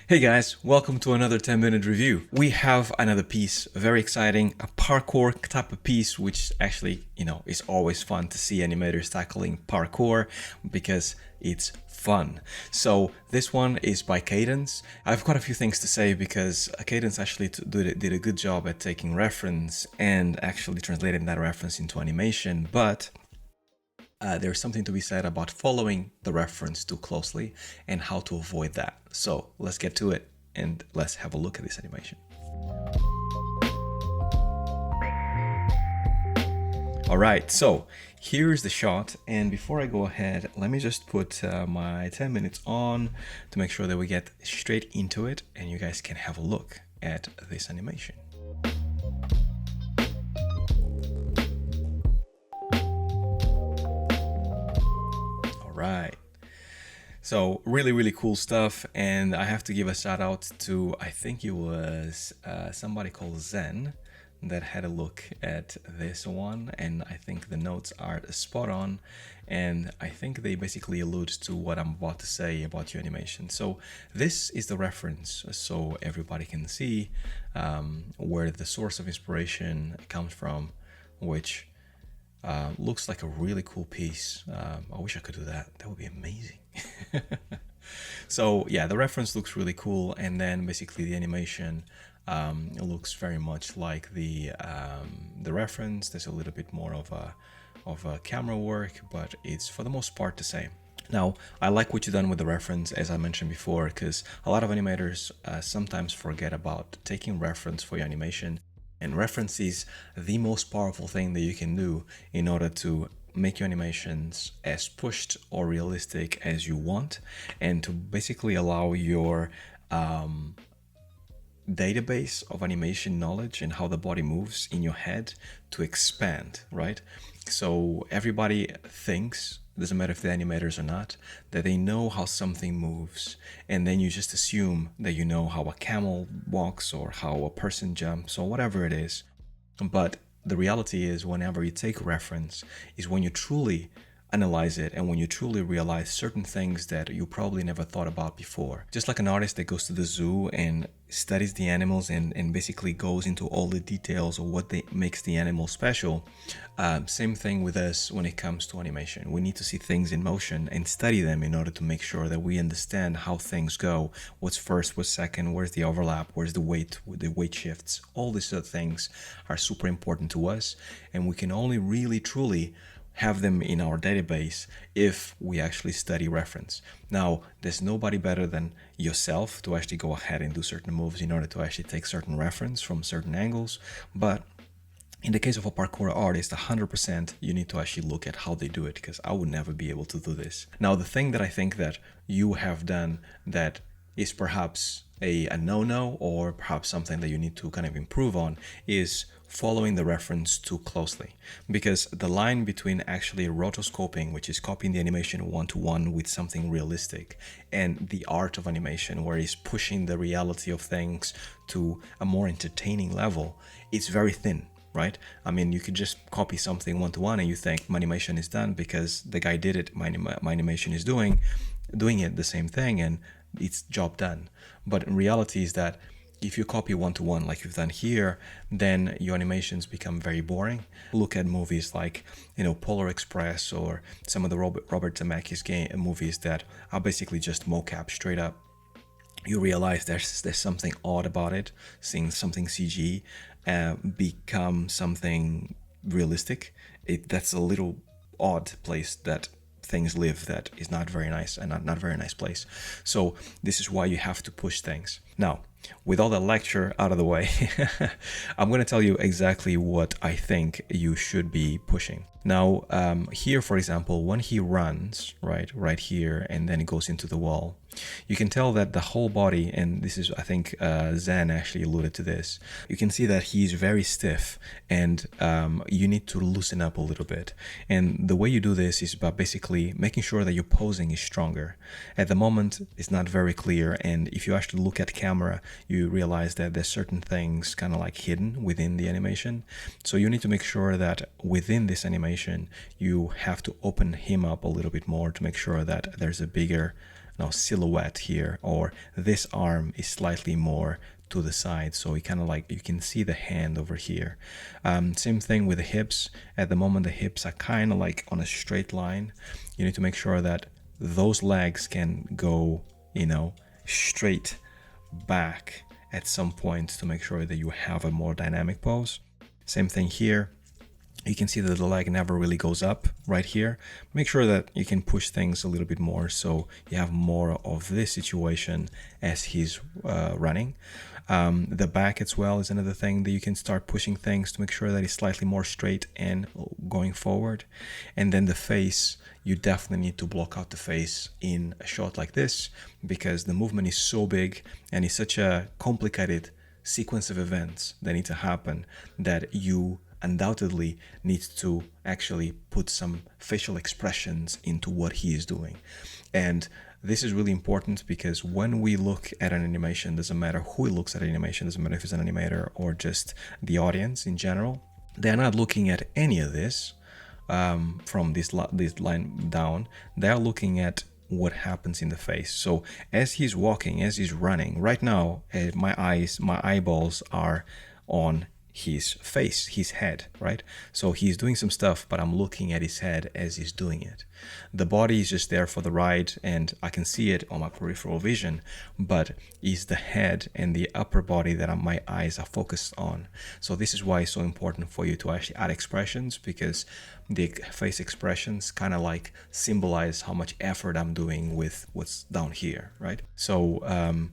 Hey guys, welcome to another 10-minute review. We have another piece, very exciting, a parkour type of piece, which actually, is always fun to see animators tackling parkour because it's fun. So this one is by Cadence. I've got a few things to say because Cadence actually did a good job at taking reference and actually translating that reference into animation, but there's something to be said about following the reference too closely and how to avoid that. So let's get to it and let's have a look at this animation. Alright, so here's the shot, and before I go ahead, let me just put my 10 minutes on to make sure that we get straight into it and you guys can have a look at this animation. Right. So really cool stuff, and I have to give a shout out to, I think it was somebody called Zen that had a look at this one, and I think the notes are spot on, and I think they basically allude to what I'm about to say about your animation. So this is the reference, so everybody can see where the source of inspiration comes from, which looks like a really cool piece. I wish I could do that. That would be amazing. So yeah, the reference looks really cool, and then basically the animation looks very much like the reference. There's a little bit more of a camera work, but it's for the most part the same. Now, I like what you've done with the reference, as I mentioned before, because a lot of animators sometimes forget about taking reference for your animation. And reference is the most powerful thing that you can do in order to make your animations as pushed or realistic as you want, and to basically allow your database of animation knowledge and how the body moves in your head to expand, right? So everybody thinks, doesn't matter if they're animators or not, that they know how something moves, and then you just assume that you know how a camel walks or how a person jumps or whatever it is. But the reality is, whenever you take reference is when you truly analyze it and when you truly realize certain things that you probably never thought about before. Just like an artist that goes to the zoo and studies the animals and basically goes into all the details of what makes the animal special, same thing with us when it comes to animation. We need to see things in motion and study them in order to make sure that we understand how things go, what's first, what's second, where's the overlap, where's the weight shifts. All these other things are super important to us, and we can only really truly have them in our database if we actually study reference. Now, there's nobody better than yourself to actually go ahead and do certain moves in order to actually take certain reference from certain angles, but in the case of a parkour artist, 100% you need to actually look at how they do it, because I would never be able to do this. Now, the thing that I think that you have done that is perhaps a no-no, or perhaps something that you need to kind of improve on, is following the reference too closely, because the line between actually rotoscoping, which is copying the animation one-to-one with something realistic, and the art of animation, where it's pushing the reality of things to a more entertaining level, it's very thin, right? I mean, you could just copy something one-to-one and you think my animation is done because the guy did it, my animation is doing it the same thing, and it's job done. But in reality is that if you copy one-to-one like you've done here, then your animations become very boring. Look at movies like, Polar Express, or some of the Robert Zemeckis movies that are basically just mocap straight up. You realize there's something odd about it, seeing something CG become something realistic. That's a little odd place that things live, that is not very nice, and not very nice place. So this is why you have to push things. Now, with all the lecture out of the way, I'm going to tell you exactly what I think you should be pushing. Now, here, for example, when he runs, right here, and then it goes into the wall, you can tell that the whole body, and this is, I think, Zen actually alluded to this, you can see that he's very stiff, and you need to loosen up a little bit. And the way you do this is by basically making sure that your posing is stronger. At the moment, it's not very clear, and if you actually look at camera, you realize that there's certain things kind of like hidden within the animation. So you need to make sure that within this animation, you have to open him up a little bit more to make sure that there's a bigger silhouette here, or this arm is slightly more to the side, so you kind of like, you can see the hand over here. Same thing with the hips. At the moment the hips are kind of like on a straight line. You need to make sure that those legs can go, straight back at some point to make sure that you have a more dynamic pose. Same thing here. You can see that the leg never really goes up right here. Make sure that you can push things a little bit more so you have more of this situation as he's running. The back as well is another thing that you can start pushing things to make sure that it's slightly more straight and going forward. And then the face, you definitely need to block out the face in a shot like this, because the movement is so big and it's such a complicated sequence of events that need to happen that you undoubtedly needs to actually put some facial expressions into what he is doing. And this is really important, because when we look at an animation, doesn't matter who looks at an animation, doesn't matter if it's an animator or just the audience in general, they're not looking at any of this from this line down. They're looking at what happens in the face. So as he's walking, as he's running, right now my eyeballs are on his face, his head, right? So he's doing some stuff, but I'm looking at his head as he's doing it. The body is just there for the ride, and I can see it on my peripheral vision, but it's the head and the upper body that my eyes are focused on. So this is why it's so important for you to actually add expressions, because the face expressions kind of like symbolize how much effort I'm doing with what's down here, right? So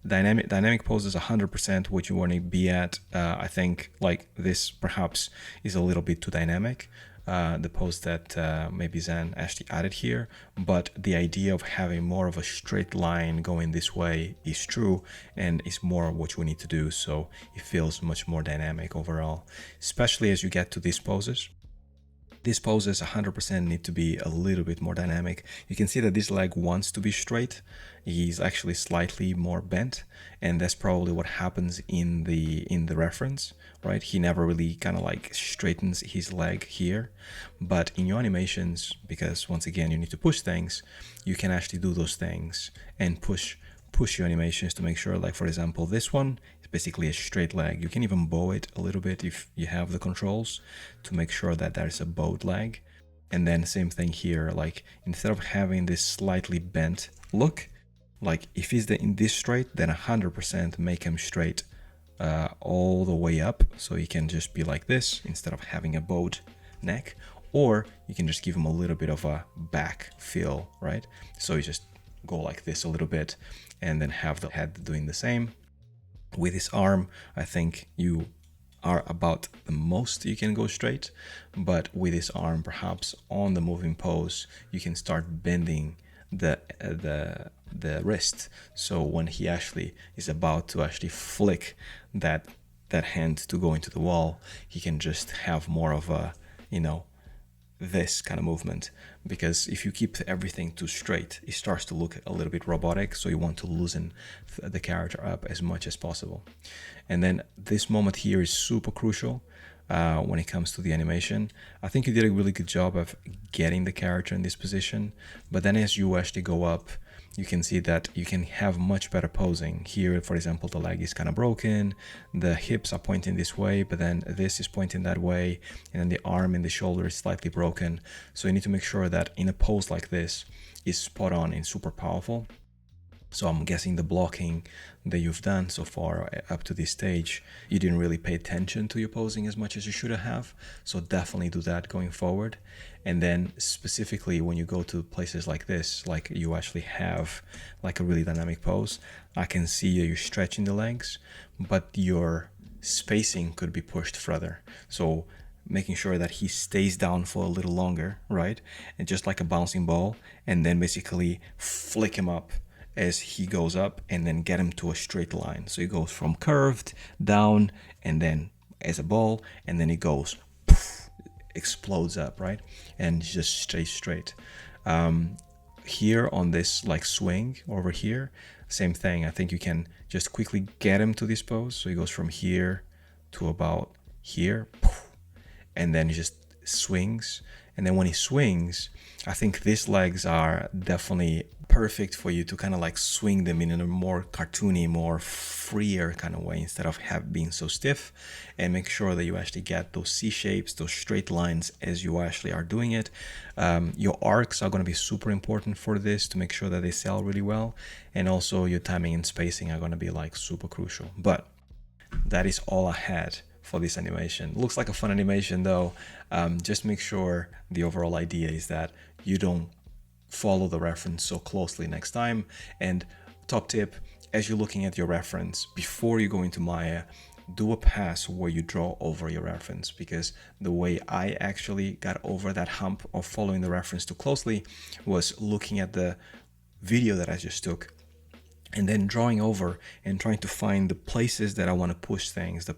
dynamic pose is 100% what you want to be at. I think like this perhaps is a little bit too dynamic, the pose that maybe Zen actually added here, but the idea of having more of a straight line going this way is true, and it's more what you need to do, so it feels much more dynamic overall, especially as you get to these poses. These poses 100% need to be a little bit more dynamic. You can see that this leg wants to be straight. He's actually slightly more bent, and that's probably what happens in the reference, right? He never really kind of like straightens his leg here. But in your animations, because once again you need to push things, you can actually do those things and push your animations to make sure, like for example this one, basically a straight leg. You can even bow it a little bit if you have the controls to make sure that there's a bowed leg. And then same thing here, like instead of having this slightly bent look, like if he's in this straight, then 100% make him straight all the way up, so he can just be like this instead of having a bowed neck. Or you can just give him a little bit of a back feel, right? So you just go like this a little bit and then have the head doing the same. With his arm, I think you are about the most you can go straight, but with his arm, perhaps on the moving pose, you can start bending the wrist. So when he actually is about to actually flick that hand to go into the wall, he can just have more of a, this kind of movement, because if you keep everything too straight, it starts to look a little bit robotic, so you want to loosen the character up as much as possible. And then this moment here is super crucial when it comes to the animation. I think you did a really good job of getting the character in this position, but then as you actually go up, you can see that you can have much better posing. Here, for example, the leg is kind of broken, the hips are pointing this way, but then this is pointing that way, and then the arm and the shoulder is slightly broken. So you need to make sure that in a pose like this is spot on and super powerful. So I'm guessing the blocking that you've done so far up to this stage, you didn't really pay attention to your posing as much as you should have. So definitely do that going forward. And then specifically when you go to places like this, like you actually have like a really dynamic pose, I can see you're stretching the legs, but your spacing could be pushed further. So making sure that he stays down for a little longer, right? And just like a bouncing ball, and then basically flick him up as he goes up, and then get him to a straight line. So he goes from curved down and then as a ball, and then he goes poof, explodes up, right? And just stays straight. Here on this like swing over here, same thing. I think you can just quickly get him to this pose. So he goes from here to about here, poof, and then he just swings, And then when he swings, I think these legs are definitely perfect for you to kind of like swing them in a more cartoony, more freer kind of way instead of being so stiff. And make sure that you actually get those C shapes, those straight lines as you actually are doing it. Your arcs are going to be super important for this to make sure that they sell really well. And also your timing and spacing are going to be like super crucial. But that is all I had for this animation. Looks like a fun animation though. Just make sure the overall idea is that you don't follow the reference so closely next time. And top tip, as you're looking at your reference, before you go into Maya, do a pass where you draw over your reference, because the way I actually got over that hump of following the reference too closely was looking at the video that I just took and then drawing over and trying to find the places that I want to push things, the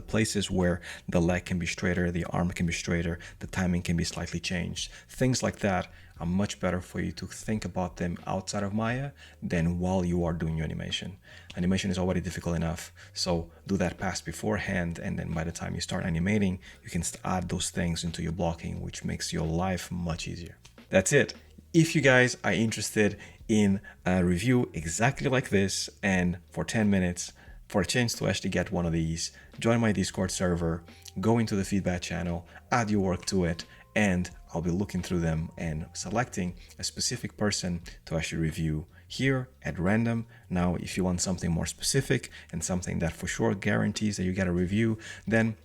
places where the leg can be straighter, the arm can be straighter, the timing can be slightly changed. Things like that are much better for you to think about them outside of Maya than while you are doing your animation. Animation is already difficult enough, so do that pass beforehand, and then by the time you start animating, you can add those things into your blocking, which makes your life much easier. That's it. If you guys are interested in a review exactly like this and for 10 minutes for a chance to actually get one of these, join my Discord server, go into the feedback channel, add your work to it, and I'll be looking through them and selecting a specific person to actually review here at random. Now, if you want something more specific and something that for sure guarantees that you get a review, then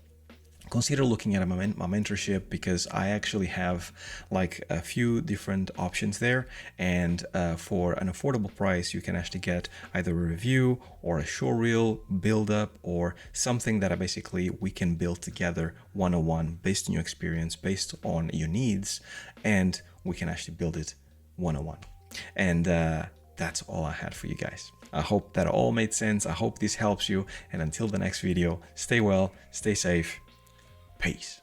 consider looking at my mentorship, because I actually have like a few different options there, and for an affordable price you can actually get either a review or a showreel build up or something that we can build together one-on-one based on your experience, based on your needs, and we can actually build it one-on-one. And that's all I had for you guys. I hope that all made sense. I hope this helps you, and until the next video, stay well, stay safe. Peace.